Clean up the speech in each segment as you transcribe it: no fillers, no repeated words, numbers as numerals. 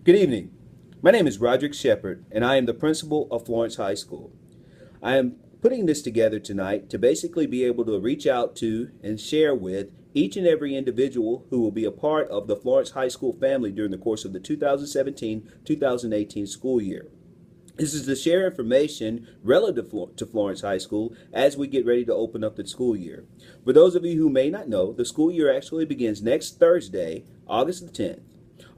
Good evening. My name is Roderick Shepard, and I am the principal of Florence High School. I am putting this together tonight to basically be able to reach out to and share with each and every individual who will be a part of the Florence High School family during the course of the 2017-2018 school year. This is to share information relative to Florence High School as we get ready to open up the school year. For those of you who may not know, the school year actually begins next Thursday, August the 10th.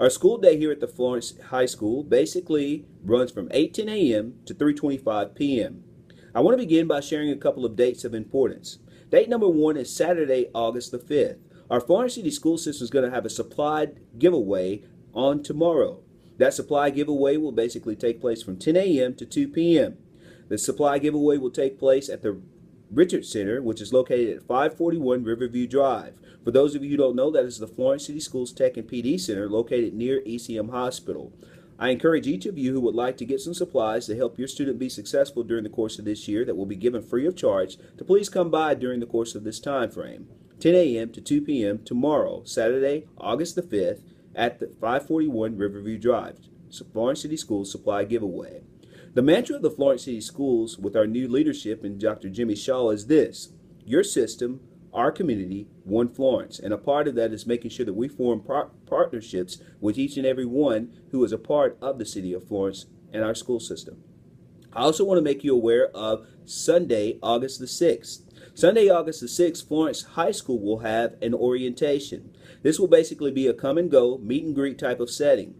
Our school day here at the Florence High School basically runs from 8:10 a.m. to 3:25 p.m. I want to begin by sharing a couple of dates of importance. Date number one is Saturday, August the 5th. Our Florence City School System is going to have a supply giveaway on tomorrow. That supply giveaway will basically take place from 10 a.m. to 2 p.m. The supply giveaway will take place at the Richard Center, which is located at 541 Riverview Drive. For those of you who don't know, that is the Florence City Schools Tech and PD Center located near ECM Hospital. I encourage each of you who would like to get some supplies to help your student be successful during the course of this year that will be given free of charge to please come by during the course of this time frame. 10 a.m. to 2 p.m. tomorrow, Saturday, August the 5th at the 541 Riverview Drive. Florence City Schools Supply Giveaway. The mantra of the Florence City Schools with our new leadership and Dr. Jimmy Shaw is this: your system, our community, one Florence. And a part of that is making sure that we form partnerships with each and every one who is a part of the city of Florence and our school system. I also want to make you aware of Sunday, August the 6th. Sunday, August the 6th, Florence High School will have an orientation. This will basically be a come and go, meet and greet type of setting.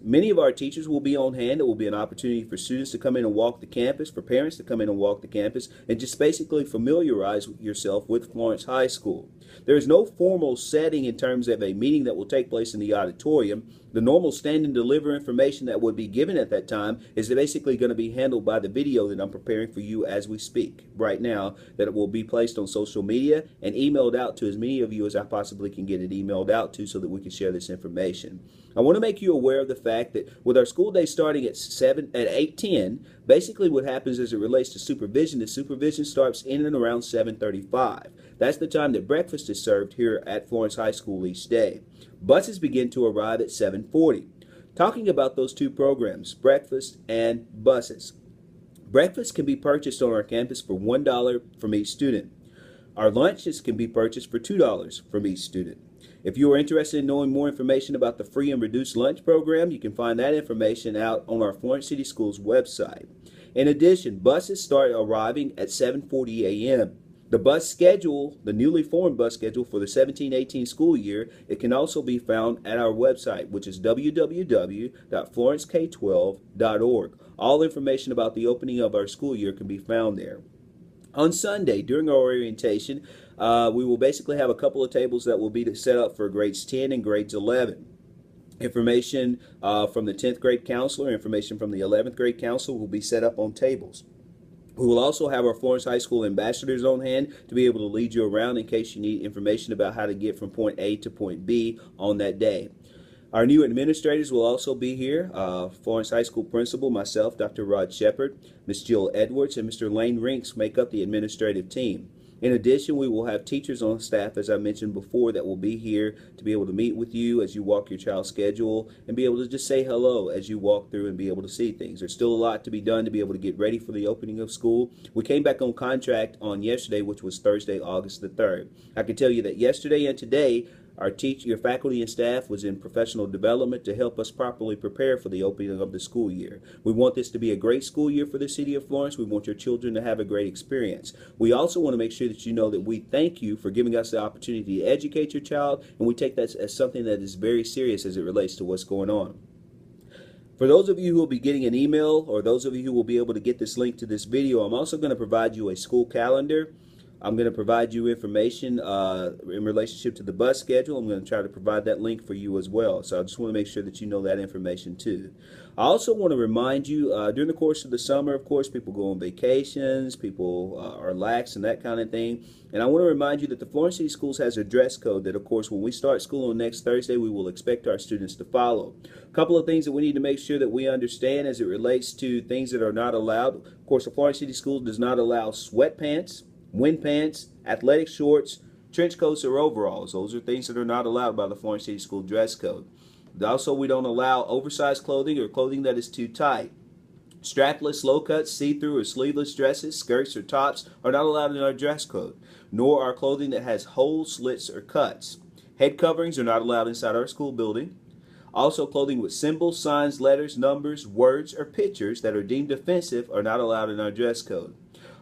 Many of our teachers will be on hand. It will be an opportunity for students to come in and walk the campus, for parents to come in and walk the campus, and just basically familiarize yourself with Florence High School. There is no formal setting in terms of a meeting that will take place in the auditorium. The normal stand and deliver information that would be given at that time is basically going to be handled by the video that I'm preparing for you as we speak right now, that it will be placed on social media and emailed out to as many of you as I possibly can get it emailed out to so that we can share this information. I want to make you aware of the fact that with our school day starting at 8:10, basically what happens as it relates to supervision is supervision starts in and around 7:35. That's the time that breakfast is served here at Florence High School each day. Buses begin to arrive at 7:40. Talking about those two programs, breakfast and buses. Breakfast can be purchased on our campus for $1 from each student. Our lunches can be purchased for $2 from each student. If you are interested in knowing more information about the free and reduced lunch program, you can find that information out on our Florence City Schools website. In addition, buses start arriving at 7:40 a.m. The bus schedule, the newly formed bus schedule for the 17-18 school year, it can also be found at our website, which is www.florencek12.org. All information about the opening of our school year can be found there. On Sunday, during our orientation, we will basically have a couple of tables that will be set up for grades 10 and grades 11. Information from the 10th grade counselor, information from the 11th grade counselor will be set up on tables. We will also have our Florence High School ambassadors on hand to be able to lead you around in case you need information about how to get from point A to point B on that day. Our new administrators will also be here. Florence High School principal, myself, Dr. Rod Shepard, Ms. Jill Edwards, and Mr. Lane Rinks make up the administrative team. In addition, we will have teachers on staff, as I mentioned before, that will be here to be able to meet with you as you walk your child's schedule and be able to just say hello as you walk through and be able to see things. There's still a lot to be done to be able to get ready for the opening of school. We came back on contract on yesterday, which was Thursday, August the 3rd. I can tell you that yesterday and today, your faculty and staff was in professional development to help us properly prepare for the opening of the school year. We want this to be a great school year for the city of Florence. We want your children to have a great experience. We also want to make sure that you know that we thank you for giving us the opportunity to educate your child, and we take that as something that is very serious as it relates to what's going on. For those of you who will be getting an email, or those of you who will be able to get this link to this video, I'm also going to provide you a school calendar. I'm going to provide you information in relationship to the bus schedule. I'm going to try to provide that link for you as well. So I just want to make sure that you know that information too. I also want to remind you, during the course of the summer, of course, people go on vacations, people are lax and that kind of thing. And I want to remind you that the Florence City Schools has a dress code that, of course, when we start school on next Thursday, we will expect our students to follow. A couple of things that we need to make sure that we understand as it relates to things that are not allowed. Of course, the Florence City Schools does not allow sweatpants, wind pants, athletic shorts, trench coats, or overalls. Those are things that are not allowed by the Florence City School dress code. Also, we don't allow oversized clothing or clothing that is too tight. Strapless, low-cut, see-through, or sleeveless dresses, skirts, or tops are not allowed in our dress code, nor are clothing that has holes, slits, or cuts. Head coverings are not allowed inside our school building. Also, clothing with symbols, signs, letters, numbers, words, or pictures that are deemed offensive are not allowed in our dress code.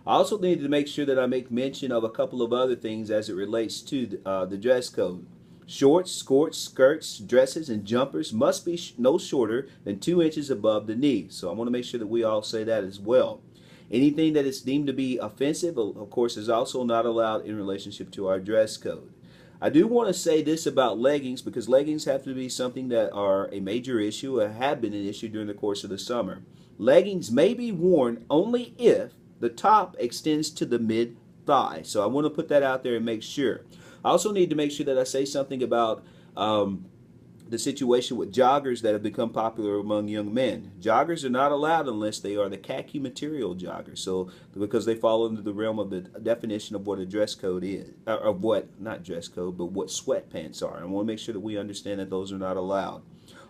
I also need to make sure that I make mention of a couple of other things as it relates to the dress code. Shorts, skirts, dresses, and jumpers must be no shorter than 2 inches above the knee. So I want to make sure that we all say that as well. Anything that is deemed to be offensive, of course, is also not allowed in relationship to our dress code. I do want to say this about leggings, because leggings have to be something that are a major issue or have been an issue during the course of the summer. Leggings may be worn only if the top extends to the mid-thigh. So I want to put that out there and make sure. I also need to make sure that I say something about the situation with joggers that have become popular among young men. Joggers are not allowed unless they are the khaki material joggers. So because they fall into the realm of the definition of what a dress code is, of what, not dress code, but what sweatpants are. I want to make sure that we understand that those are not allowed.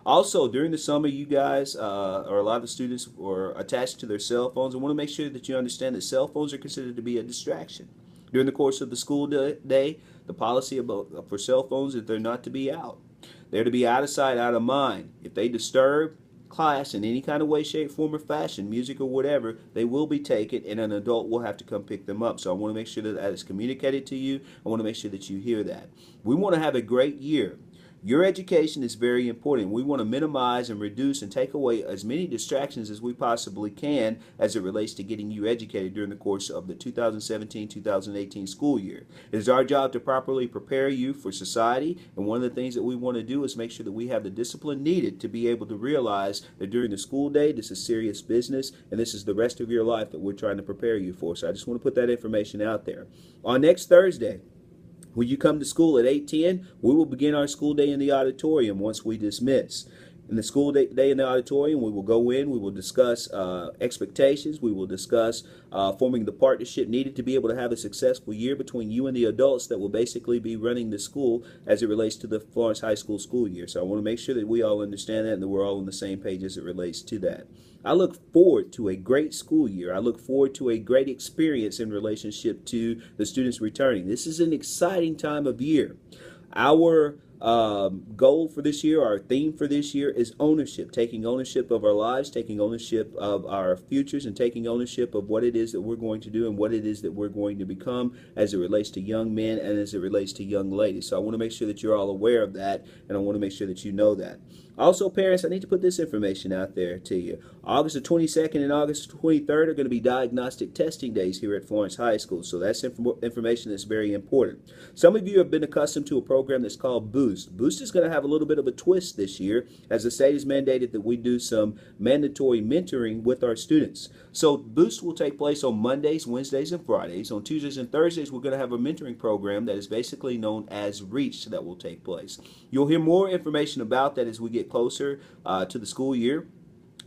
Also, during the summer, you guys, or a lot of students, are attached to their cell phones. I want to make sure that you understand that cell phones are considered to be a distraction. During the course of the school day, the policy for cell phones is they're not to be out. They're to be out of sight, out of mind. If they disturb class in any kind of way, shape, form, or fashion, music or whatever, they will be taken, and an adult will have to come pick them up. So I want to make sure that that is communicated to you. I want to make sure that you hear that. We want to have a great year. Your education is very important. We want to minimize and reduce and take away as many distractions as we possibly can as it relates to getting you educated during the course of the 2017-2018 school year. It is our job to properly prepare you for society, and one of the things that we want to do is make sure that we have the discipline needed to be able to realize that during the school day, this is serious business, and this is the rest of your life that we're trying to prepare you for. So I just want to put that information out there. On next Thursday, when you come to school at 8:10, we will begin our school day in the auditorium once we dismiss. In the school day in the auditorium, we will go in, we will discuss expectations, we will discuss forming the partnership needed to be able to have a successful year between you and the adults that will basically be running the school as it relates to the Florence High School school year. So I want to make sure that we all understand that and that we're all on the same page as it relates to that. I look forward to a great school year. I look forward to a great experience in relationship to the students returning. This is an exciting time of year. Our goal for this year, our theme for this year is ownership, taking ownership of our lives, taking ownership of our futures, and taking ownership of what it is that we're going to do and what it is that we're going to become as it relates to young men and as it relates to young ladies. So I want to make sure that you're all aware of that, and I want to make sure that you know that. Also, parents, I need to put this information out there to you. August the 22nd and August the 23rd are going to be diagnostic testing days here at Florence High School, so that's information that's very important. Some of you have been accustomed to a program that's called Boost. Boost is going to have a little bit of a twist this year, as the state has mandated that we do some mandatory mentoring with our students. So Boost will take place on Mondays, Wednesdays, and Fridays. On Tuesdays and Thursdays, we're going to have a mentoring program that is basically known as Reach that will take place. You'll hear more information about that as we get closer to the school year.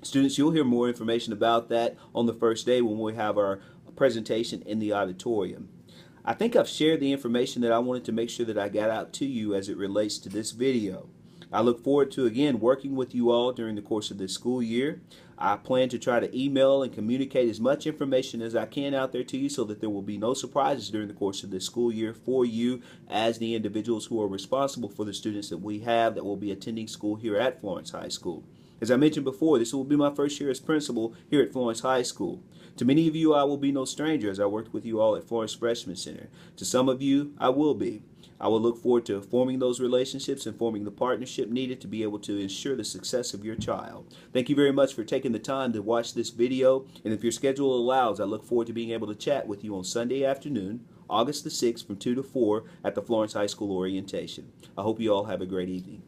Students, you'll hear more information about that on the first day when we have our presentation in the auditorium. I think I've shared the information that I wanted to make sure that I got out to you as it relates to this video. I look forward to, again, working with you all during the course of this school year. I plan to try to email and communicate as much information as I can out there to you so that there will be no surprises during the course of this school year for you as the individuals who are responsible for the students that we have that will be attending school here at Florence High School. As I mentioned before, this will be my first year as principal here at Florence High School. To many of you, I will be no stranger as I worked with you all at Florence Freshman Center. To some of you, I will be. I will look forward to forming those relationships and forming the partnership needed to be able to ensure the success of your child. Thank you very much for taking the time to watch this video, and if your schedule allows, I look forward to being able to chat with you on Sunday afternoon, August the 6th from 2 to 4 at the Florence High School Orientation. I hope you all have a great evening.